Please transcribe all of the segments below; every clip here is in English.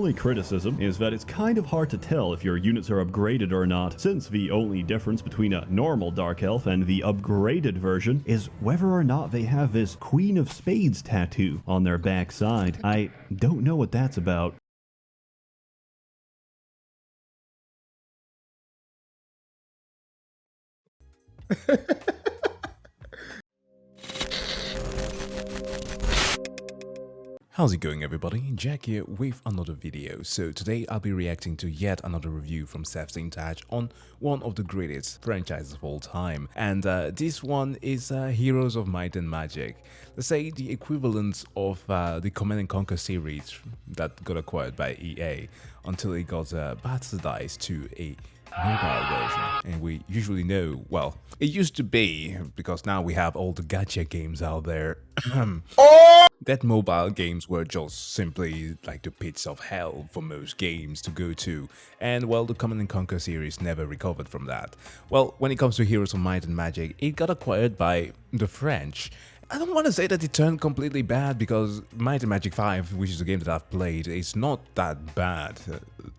only criticism is that it's kind of hard to tell if your units are upgraded or not, since the only difference between a normal Dark Elf and the upgraded version is whether or not they have this Queen of Spades tattoo on their backside. I don't know what that's about. How's it going, everybody? Jack here with another video. So today I'll be reacting to yet another review from SsethTzeentach on one of the greatest franchises of all time, and this one is Heroes of Might and Magic. Let's say the equivalent of the Command & Conquer series that got acquired by EA until it got bastardized to a mobile version. And we usually know, well, it used to be, because now we have all the gacha games out there, that mobile games were just simply like the pits of hell for most games to go to, and well, the Command & Conquer series never recovered from that. Well, when it comes to Heroes of Might and Magic, it got acquired by the French. I don't want to say that it turned completely bad, because Might and Magic 5, which is a game that I've played, is not that bad.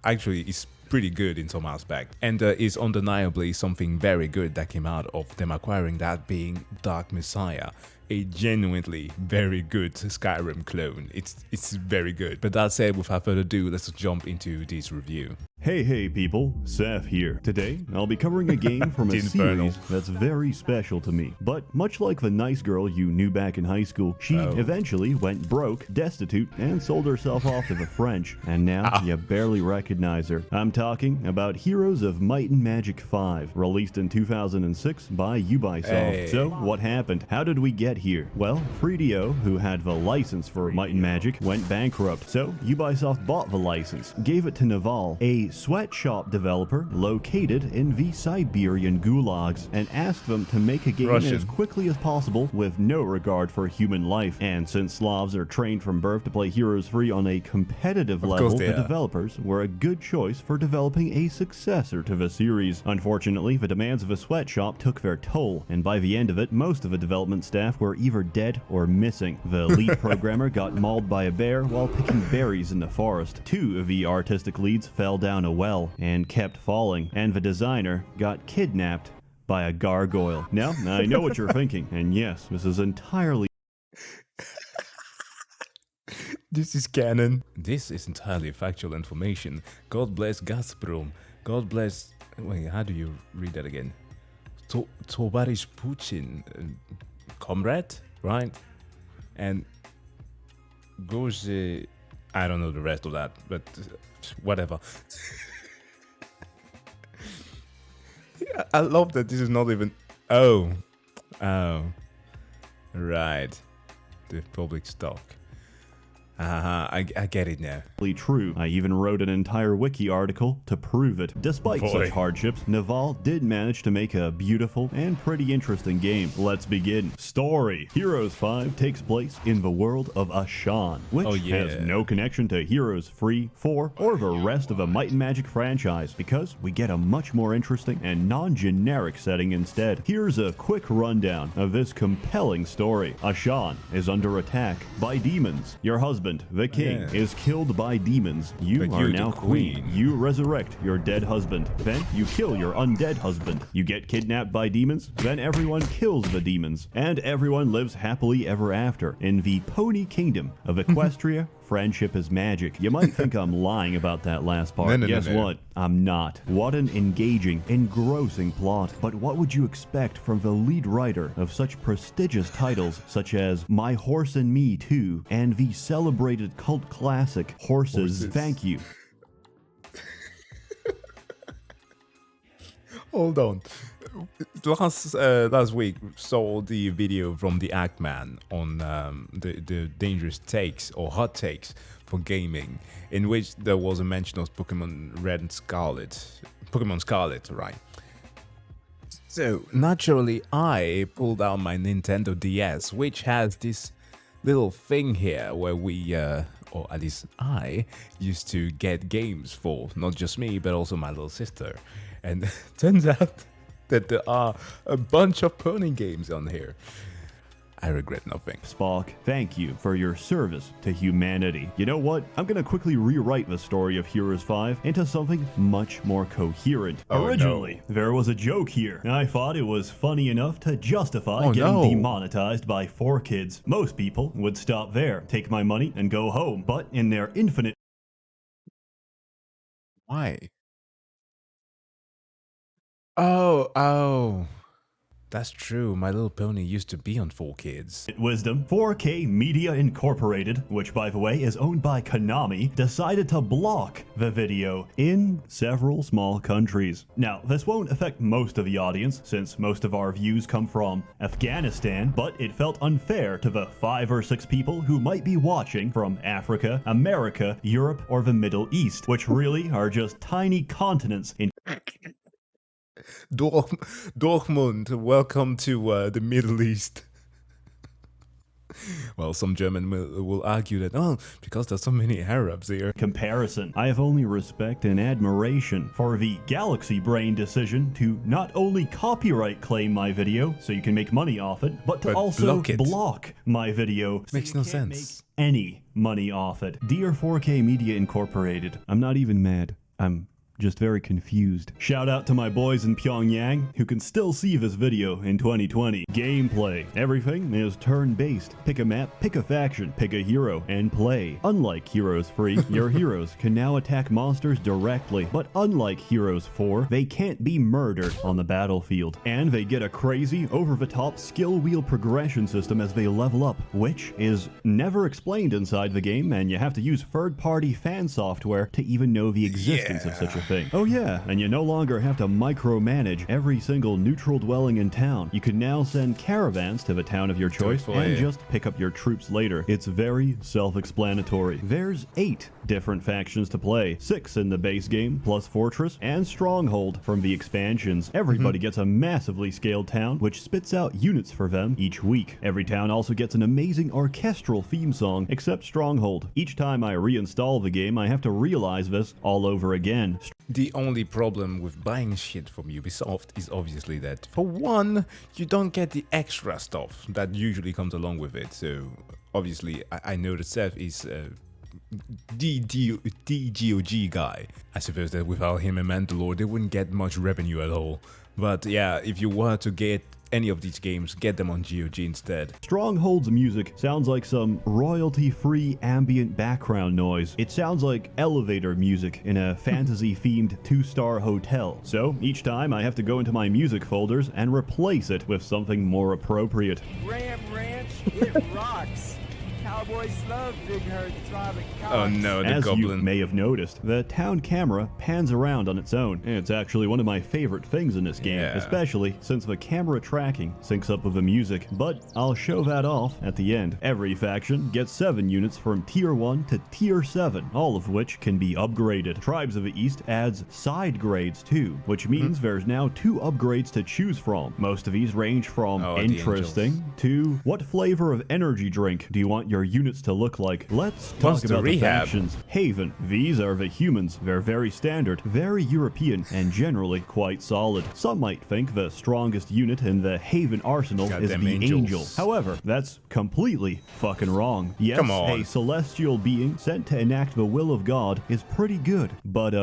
Actually, it's pretty good in some aspect, and is undeniably something very good that came out of them acquiring that, being Dark Messiah, a genuinely very good Skyrim clone. It's very good. But that said, without further ado, let's jump into this review. Hey people, Seth here. Today, I'll be covering a game from a series that's very special to me. But much like the nice girl you knew back in high school, she eventually went broke, destitute, and sold herself off to the French, and now you barely recognize her. I'm talking about Heroes of Might and Magic 5, released in 2006 by Ubisoft. Hey. So, what happened? How did we get here? Well, Fredio, who had the license for Might and Magic, went bankrupt, so Ubisoft bought the license, gave it to Naval, a sweatshop developer located in the Siberian gulags, and asked them to make a game as quickly as possible with no regard for human life. And since Slavs are trained from birth to play Heroes 3 on a competitive level, the developers were a good choice for developing a successor to the series. Unfortunately, the demands of a sweatshop took their toll, and by the end of it, most of the development staff were either dead or missing. The lead programmer got mauled by a bear while picking berries in the forest. Two of the artistic leads fell down a well and kept falling, and the designer got kidnapped by a gargoyle. Now, I know what you're thinking, and yes, this is entirely This is canon. This is entirely factual information. God bless Gazprom. God bless... Wait, how do you read that again? Tovarish Putin. Comrade, right? And goes... I don't know the rest of that, but whatever. I love that this is not even... Oh, right. The public stock. I get it now. True. I even wrote an entire wiki article to prove it. Despite such hardships, Naval did manage to make a beautiful and pretty interesting game. Let's begin. Story. Heroes 5 takes place in the world of Ashan, which has no connection to Heroes 3, 4, or the rest of the Might and Magic franchise, because we get a much more interesting and non-generic setting instead. Here's a quick rundown of this compelling story. Ashan is under attack by demons. Your husband, the king, is killed by demons. You are now queen. You resurrect your dead husband. Then you kill your undead husband. You get kidnapped by demons. Then everyone kills the demons. And everyone lives happily ever after in the pony kingdom of Equestria. Friendship is magic. You might think I'm lying about that last part. Guess what? I'm not. What an engaging, engrossing plot. But what would you expect from the lead writer of such prestigious titles such as My Horse and Me 2 and the celebrated cult classic Horses. Thank You? Hold on. Last week saw the video from the Act Man on the dangerous takes or hot takes for gaming, in which there was a mention of Pokemon Red and Scarlet. Pokemon Scarlet, right? So naturally I pulled out my Nintendo DS, which has this little thing here where we or at least I used to get games for not just me but also my little sister. And turns out that there are a bunch of pony games on here. I regret nothing. Spock, thank you for your service to humanity. You know what? I'm gonna quickly rewrite the story of Heroes 5 into something much more coherent. Originally, there was a joke here. I thought it was funny enough to justify getting demonetized by 4Kids. Most people would stop there, take my money, and go home. But in their infinite... Why? Oh. That's true, My Little Pony used to be on 4Kids. Wisdom, 4K Media Incorporated, which by the way is owned by Konami, decided to block the video in several small countries. Now, this won't affect most of the audience, since most of our views come from Afghanistan, but it felt unfair to the 5 or 6 people who might be watching from Africa, America, Europe, or the Middle East, which really are just tiny continents in Dortmund, welcome to the Middle East. Well, some German will argue that, oh, because there's so many Arabs here. Comparison. I have only respect and admiration for the Galaxy Brain decision to not only copyright claim my video so you can make money off it, but to also block my video so Makes no sense. Make any money off it. Dear 4K Media Incorporated, I'm not even mad. I'm just very confused. Shout out to my boys in Pyongyang who can still see this video in 2020. Gameplay. Everything is turn-based. Pick a map, pick a faction, pick a hero, and play. Unlike Heroes 3, your heroes can now attack monsters directly, but unlike Heroes 4, they can't be murdered on the battlefield. And they get a crazy, over-the-top skill wheel progression system as they level up, which is never explained inside the game, and you have to use third-party fan software to even know the existence of such a thing. Oh yeah, and you no longer have to micromanage every single neutral dwelling in town. You can now send caravans to the town of your choice and just pick up your troops later. It's very self-explanatory. There's 8 different factions to play, 6 in the base game, plus Fortress and Stronghold from the expansions. Everybody gets a massively scaled town, which spits out units for them each week. Every town also gets an amazing orchestral theme song, except Stronghold. Each time I reinstall the game, I have to realize this all over again. The only problem with buying shit from Ubisoft is obviously that, for one, you don't get the extra stuff that usually comes along with it. So, obviously, I know that Seth is the GOG guy. I suppose that without him and Mandalore, they wouldn't get much revenue at all. But yeah, if you were to get any of these games, get them on GOG instead. Stronghold's music sounds like some royalty-free ambient background noise. It sounds like elevator music in a fantasy-themed 2-star hotel. So each time I have to go into my music folders and replace it with something more appropriate. Ram Ranch, it rocks. Cowboys love big herds driving cars. Oh no, the goblin. As you may have noticed, the town camera pans around on its own. It's actually one of my favorite things in this game, especially since the camera tracking syncs up with the music, but I'll show that off at the end. Every faction gets 7 units from Tier 1 to Tier 7, all of which can be upgraded. Tribes of the East adds side grades too, which means there's now 2 upgrades to choose from. Most of these range from interesting to what flavor of energy drink do you want your units to look like. Let's talk about the factions. Haven. These are the humans. They're very standard, very European, and generally quite solid. Some might think the strongest unit in the Haven arsenal is the Angel. However, that's completely fucking wrong. Yes, a celestial being sent to enact the will of God is pretty good, but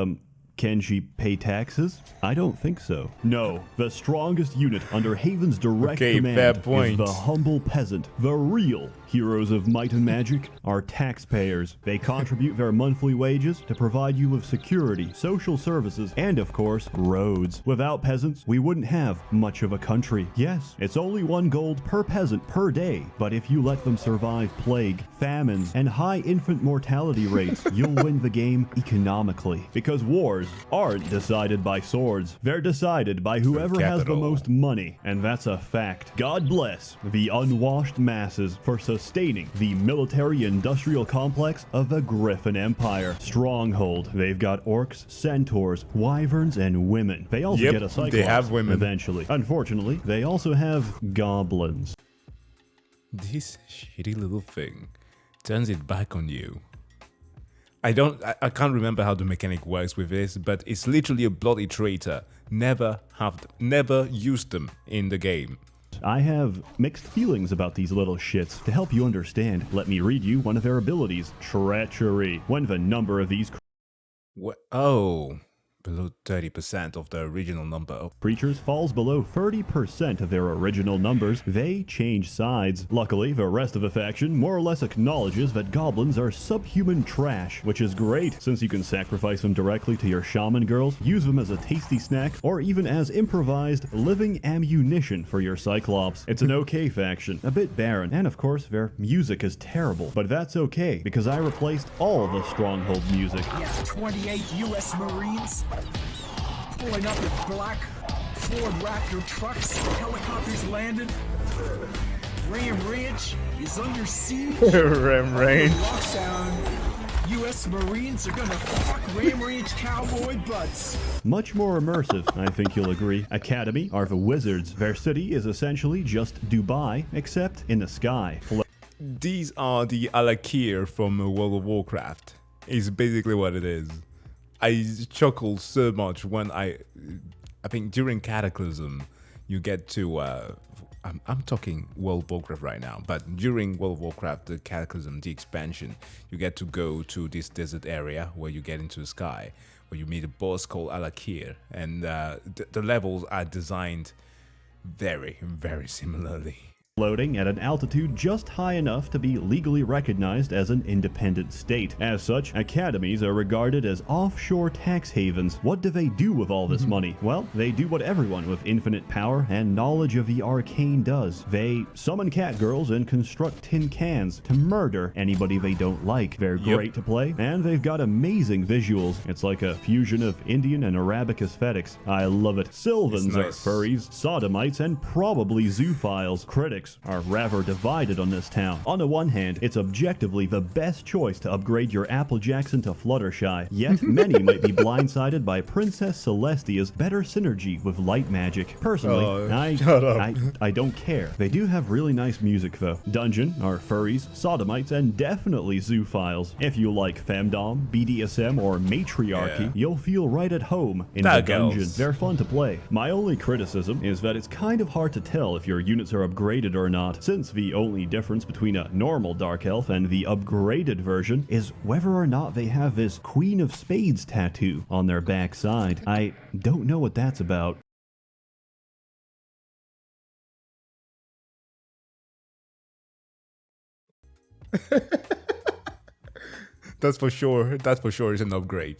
can she pay taxes? I don't think so. No, the strongest unit under Haven's direct command is the humble peasant. The real heroes of might and magic are taxpayers. They contribute their monthly wages to provide you with security, social services, and of course, roads. Without peasants, we wouldn't have much of a country. Yes, it's only 1 gold per peasant per day, but if you let them survive plague, famines, and high infant mortality rates, you'll win the game economically. Because wars aren't decided by swords. They're decided by whoever has the most money, and that's a fact. God bless the unwashed masses for sustaining the military-industrial complex of the Griffin Empire. Stronghold. They've got orcs, centaurs, wyverns, and women. They also get a cyclops. They have women. Eventually. Unfortunately, they also have goblins. This shitty little thing turns it back on you. I can't remember how the mechanic works with this, but it's literally a bloody traitor. Never used them in the game. I have mixed feelings about these little shits. To help you understand, let me read you one of their abilities, Treachery. When the number of these What? Oh, below 30% of the original number. creatures falls below 30% of their original numbers, they change sides. Luckily, the rest of the faction more or less acknowledges that goblins are subhuman trash, which is great since you can sacrifice them directly to your shaman girls, use them as a tasty snack, or even as improvised living ammunition for your cyclops. It's an okay faction, a bit barren, and of course their music is terrible, but that's okay because I replaced all the stronghold music. Yes, 28 U.S. Marines pulling up with black Ford Raptor trucks. Helicopters landed. Ram Ranch is under siege. Ram Ranch. Lockdown. U.S. Marines are gonna fuck Ram Ranch cowboy butts. Much more immersive, I think you'll agree. Academy are the wizards. Their city is essentially just Dubai, except in the sky. These are the Alakir from World of Warcraft. Is basically what it is. I chuckle so much when I think during Cataclysm, you get to, I'm talking World of Warcraft right now, but during World of Warcraft, the Cataclysm, the expansion, you get to go to this desert area where you get into the sky, where you meet a boss called Alakir, and the levels are designed very, very similarly. Floating at an altitude just high enough to be legally recognized as an independent state. As such, academies are regarded as offshore tax havens. What do they do with all this money? Well, they do what everyone with infinite power and knowledge of the arcane does. They summon catgirls and construct tin cans to murder anybody they don't like. They're great to play, and they've got amazing visuals. It's like a fusion of Indian and Arabic aesthetics. I love it. Sylvans are furries, sodomites, and probably zoophiles. Critics are rather divided on this town. On the one hand, it's objectively the best choice to upgrade your Applejacks into Fluttershy, yet many might be blindsided by Princess Celestia's better synergy with light magic. Personally, I don't care. They do have really nice music though. Dungeon are furries, sodomites, and definitely zoophiles. If you like femdom, BDSM, or matriarchy, you'll feel right at home in the dungeon. They're fun to play. My only criticism is that it's kind of hard to tell if your units are upgraded or not, since the only difference between a normal Dark Elf and the upgraded version is whether or not they have this Queen of Spades tattoo on their backside. I don't know what that's about. That's for sure is an upgrade.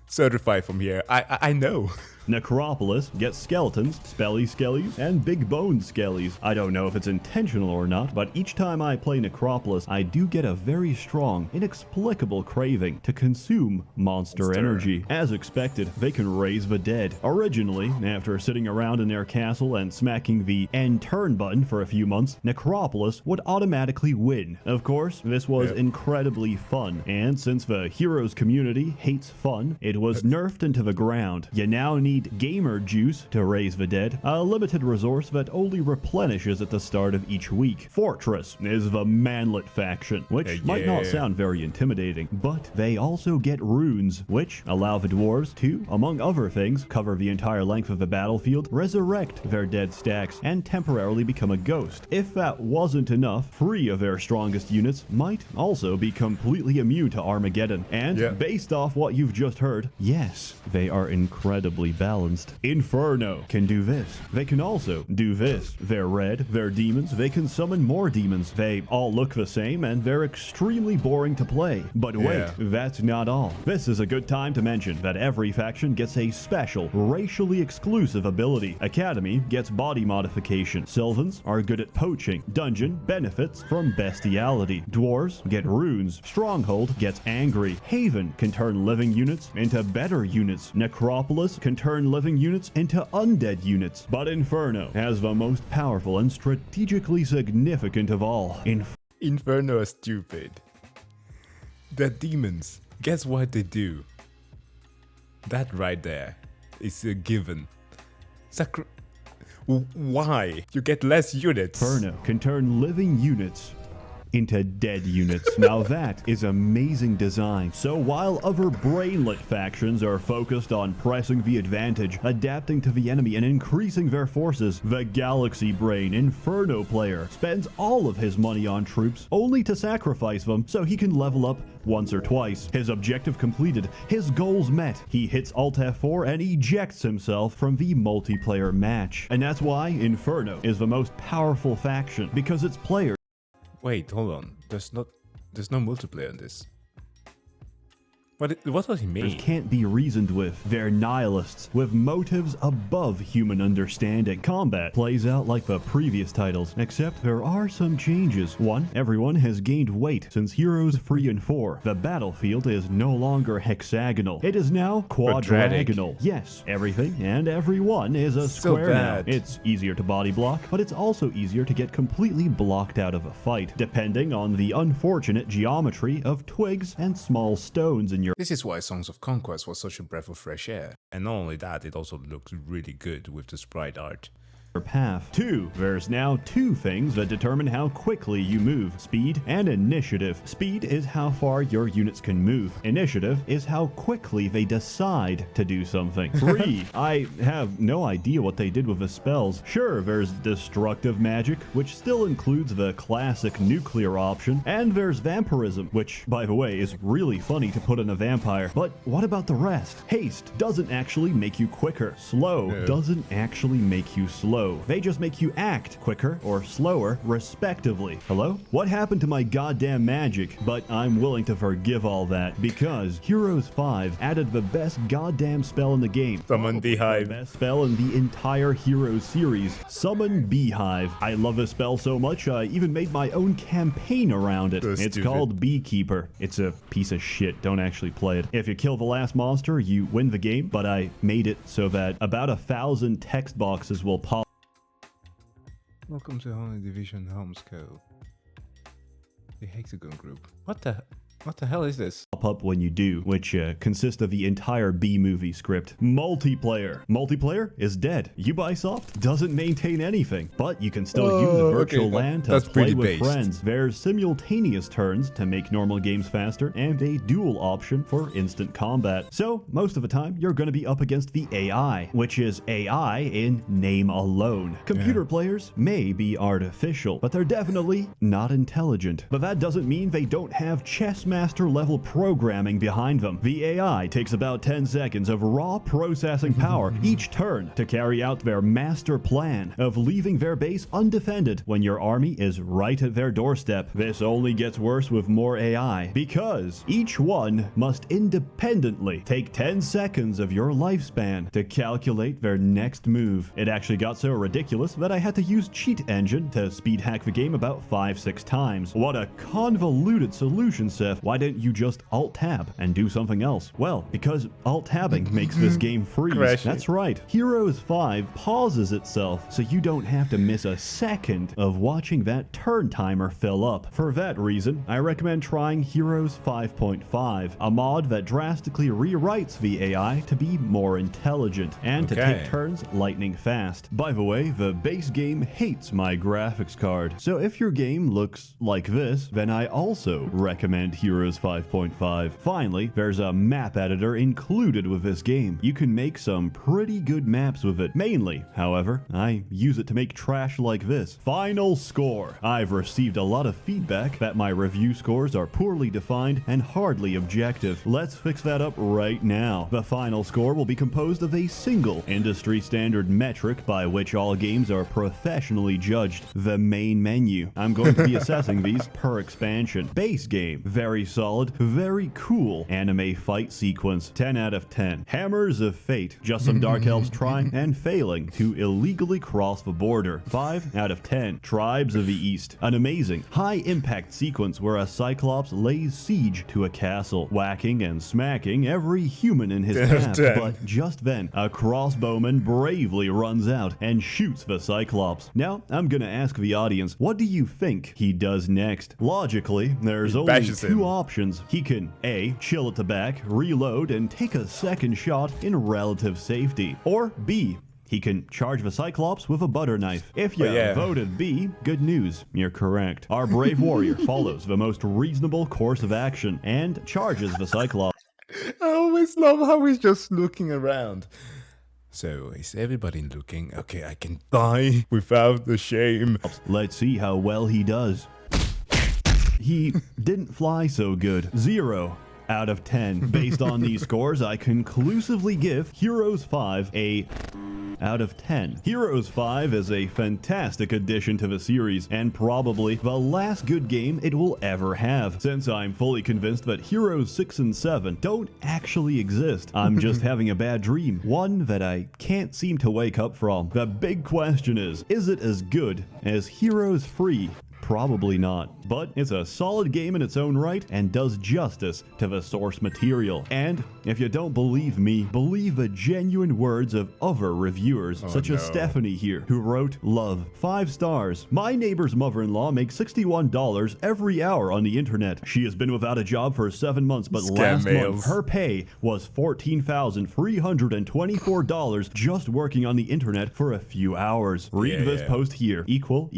Certified from here. I know. Necropolis gets skeletons, spelly skellies, and big bone skellies. I don't know if it's intentional or not, but each time I play Necropolis, I do get a very strong, inexplicable craving to consume monster energy. As expected, they can raise the dead. Originally, after sitting around in their castle and smacking the end turn button for a few months, Necropolis would automatically win. Of course, this was incredibly fun, and since the Heroes community hates fun, it was nerfed into the ground. You now need gamer juice to raise the dead, a limited resource that only replenishes at the start of each week. Fortress is the manlet faction, which might not sound very intimidating, but they also get runes, which allow the dwarves to, among other things, cover the entire length of the battlefield, resurrect their dead stacks, and temporarily become a ghost. If that wasn't enough, 3 of their strongest units might also be completely immune to Armageddon. And based off what you've just heard, yes, they are incredibly balanced. Inferno can do this. They can also do this. They're red, they're demons, they can summon more demons. They all look the same and they're extremely boring to play. But wait, that's not all. This is a good time to mention that every faction gets a special, racially exclusive ability. Academy gets body modification. Sylvans are good at poaching. Dungeon benefits from bestiality. Dwarves get runes. Stronghold gets angry. Haven can turn living units into better units. Necropolis can turn living units into undead units, but Inferno has the most powerful and strategically significant of all. Inferno are stupid. They're demons. Guess what they do? That right there is a given. Why? You get less units. Inferno can turn living units into dead units. Now that is amazing design. So while other brainlet factions are focused on pressing the advantage, adapting to the enemy, and increasing their forces, the Galaxy Brain Inferno player spends all of his money on troops only to sacrifice them so he can level up once or twice. His objective completed, his goals met. He hits Alt F4 and ejects himself from the multiplayer match. And that's why Inferno is the most powerful faction, because its players. Wait, hold on. There's no multiplayer in this. What does he mean? Can't be reasoned with. They're nihilists with motives above human understanding. Combat plays out like the previous titles, except there are some changes. One, everyone has gained weight since Heroes 3 and 4. The battlefield is no longer hexagonal. It is now quadragonal. Yes, everything and everyone is a square now. It's easier to body block, but it's also easier to get completely blocked out of a fight, depending on the unfortunate geometry of twigs and small stones in your. This is why Songs of Conquest was such a breath of fresh air. And not only that, it also looked really good with the sprite art. Path. 2. There's now 2 things that determine how quickly you move: speed and initiative. Speed is how far your units can move. Initiative is how quickly they decide to do something. 3. I have no idea what they did with the spells. Sure, there's destructive magic, which still includes the classic nuclear option, and there's vampirism, which, by the way, is really funny to put in a vampire. But what about the rest? Haste doesn't actually make you quicker. Slow doesn't actually make you slow. They just make you act quicker or slower, respectively. Hello? What happened to my goddamn magic? But I'm willing to forgive all that, because Heroes 5 added the best goddamn spell in the game. Summon Beehive. The best spell in the entire Heroes series. Summon Beehive. I love this spell so much, I even made my own campaign around it. It's called Beekeeper. It's a piece of shit. Don't actually play it. If you kill the last monster, you win the game, but I made it so that about 1,000 text boxes will pop. Welcome to Holy Division Homes Co. The Hexagon Group. What the hell is this? Up when you do, which consists of the entire B-movie script. Multiplayer. Multiplayer is dead. Ubisoft doesn't maintain anything, but you can still use virtual LAN to play with friends. There's simultaneous turns to make normal games faster, and a dual option for instant combat. So most of the time, you're going to be up against the AI, which is AI in name alone. Computer players may be artificial, but they're definitely not intelligent. But that doesn't mean they don't have chess master level programming behind them. The AI takes about 10 seconds of raw processing power each turn to carry out their master plan of leaving their base undefended when your army is right at their doorstep. This only gets worse with more AI, because each one must independently take 10 seconds of your lifespan to calculate their next move. It actually got so ridiculous that I had to use Cheat Engine to speed hack the game about 5-6 times. What a convoluted solution, Seth. Why didn't you just Alt-Tab and do something else? Well, because Alt-Tabbing makes this game freeze. That's right. Heroes 5 pauses itself, so you don't have to miss a second of watching that turn timer fill up. For that reason, I recommend trying Heroes 5.5, a mod that drastically rewrites the AI to be more intelligent and to take turns lightning fast. By the way, the base game hates my graphics card, so if your game looks like this, then I also recommend Heroes 5.5. Finally, there's a map editor included with this game. You can make some pretty good maps with it. Mainly, however, I use it to make trash like this. Final score. I've received a lot of feedback that my review scores are poorly defined and hardly objective. Let's fix that up right now. The final score will be composed of a single industry standard metric by which all games are professionally judged: the main menu. I'm going to be assessing these per expansion. Base game, very solid, very cool anime fight sequence, 10 out of 10. Hammers of Fate, just some Dark Elves trying and failing to illegally cross the border, 5 out of 10. Tribes of the East, an amazing high impact sequence where a Cyclops lays siege to a castle, whacking and smacking every human in his path, but just then a crossbowman bravely runs out and shoots the Cyclops. Now I'm gonna ask the audience, what do you think he does next? Logically, there's only two options. He can A, chill at the back, reload, and take a second shot in relative safety. Or B, He can charge the Cyclops with a butter knife. If you yeah. voted B, good news, you're correct. Our brave warrior follows the most reasonable course of action and charges the Cyclops. I always love how he's just looking around. So, is everybody looking? Okay, I can die without the shame. Let's see how well he does. He didn't fly so good. 0 out of 10. Based on these scores, I conclusively give Heroes 5 a out of 10. Heroes 5 is a fantastic addition to the series, and probably the last good game it will ever have, since I'm fully convinced that Heroes 6 and 7 don't actually exist. I'm just having a bad dream, one that I can't seem to wake up from. The big question is it as good as Heroes 3? Probably not, but it's a solid game in its own right and does justice to the source material. And if you don't believe me, believe the genuine words of other reviewers, such as Stephanie here, who wrote, "Love, 5 stars. My neighbor's mother-in-law makes $61 every hour on the internet. She has been without a job for 7 months, but last month her pay was $14,324 just working on the internet for a few hours. Read this post here. Equal,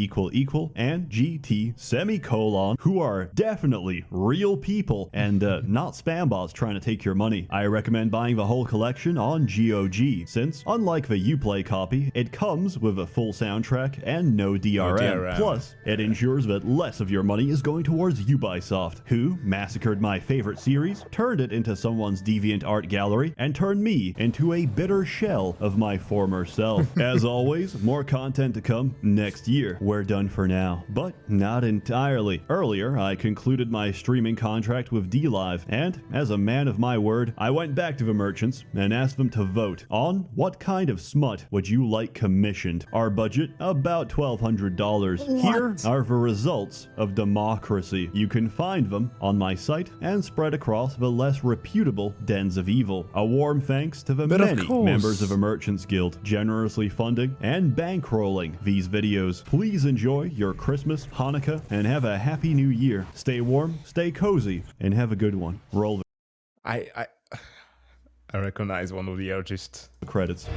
and GT semicolon, who are definitely real people and not spam bots trying to take your money. I recommend buying the whole collection on GOG, since unlike the Uplay copy, it comes with a full soundtrack and no DRM. Plus, it ensures that less of your money is going towards Ubisoft, who massacred my favorite series, turned it into someone's deviant art gallery, and turned me into a bitter shell of my former self. As always, more content to come next year. We're done for now, but not entirely. Earlier, I concluded my streaming contract with DLive, and as a man of my word, I went back to the merchants and asked them to vote on what kind of smut would you like commissioned. Our budget, about $1,200. Here are the results of democracy. You can find them on my site and spread across the less reputable dens of evil. A warm thanks to the many members of the Merchants Guild generously funding and bankrolling these videos. Please enjoy your Christmas, Hanukkah, and have a happy new year. Stay warm, stay cozy, and have a good one. Roll the I recognize one of the artists. credits.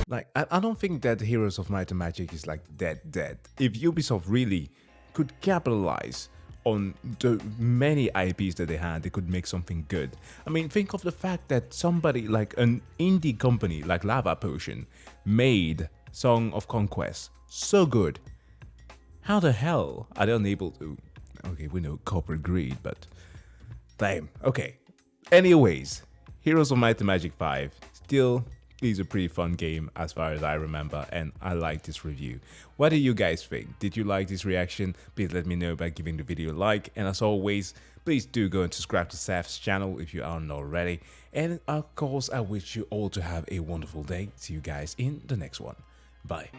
Like, I don't think that Heroes of Might and Magic is like dead. If Ubisoft really could capitalize on the many IPs that they had, they could make something good. I mean, think of the fact that somebody like an indie company like Lava Potion made Song of Conquest so good. How the hell are they unable to? Okay, we know corporate greed, but damn. Okay. Anyways, Heroes of Might and Magic 5 still is a pretty fun game as far as I remember, and I like this review. What do you guys think? Did you like this reaction? Please let me know by giving the video a like, and as always, please do go and subscribe to Seth's channel if you aren't already. And of course, I wish you all to have a wonderful day. See you guys in the next one. Bye.